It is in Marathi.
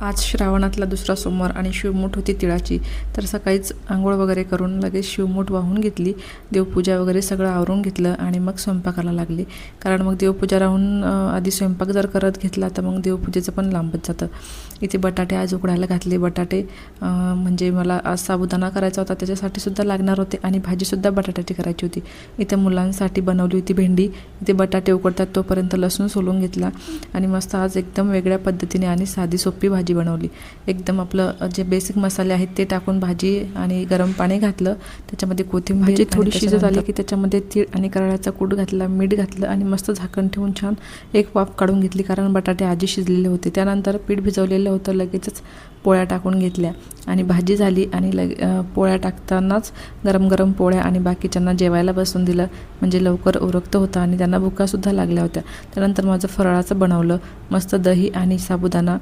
आज श्रावणातला दुसरा सोमवार आणि शिवमूठ होती तिळाची। तर सकाळीच आंघोळ वगैरे करून लगेच शिवमूठ वाहून घेतली, देवपूजा वगैरे सगळं आवरून घेतलं आणि मग स्वयंपाकाला लागली। कारण मग देवपूजा राहून आधी स्वयंपाक जर करत घेतला तर मग देवपूजेचं पण लांबत जातं। इथे बटाटे आज उकडायला घातले। बटाटे म्हणजे मला आज साबुदाणा करायचा होता, त्याच्यासाठी सुद्धा लागणार होते आणि भाजीसुद्धा बटाट्याची करायची होती। इथे मुलांसाठी बनवली होती भेंडी। इथे बटाटे उकडतात तोपर्यंत लसूण सोलून घेतला आणि मस्त आज एकदम वेगळ्या पद्धतीने आणि साधी सोपी भाजी बनवली। एकदम आपलं जे बेसिक मसाले आहेत ते टाकून भाजी आणि गरम पाणी घातलं, त्याच्यामध्ये कोथिंबीर भाजी थोडी शिजत आली की त्याच्यामध्ये तीळ आणि कारळ्याचा कूट घातला, मीठ घातलं आणि मस्त झाकण ठेवून छान एक वाफ काढून घेतली, कारण बटाटे आधी शिजलेले होते। त्यानंतर पीठ भिजवलेलं होतं, लगेचच पोळ्या टाकून घेतल्या आणि भाजी झाली आणि पोळ्या टाकतानाच गरम गरम पोळ्या आणि बाकीच्यांना जेवायला बसून दिलं, म्हणजे लवकर उरकतं होतं आणि त्यांना भुकासुद्धा लागल्या होत्या। त्यानंतर माझं फराळाचं बनवलं, मस्त दही आणि साबुदाणा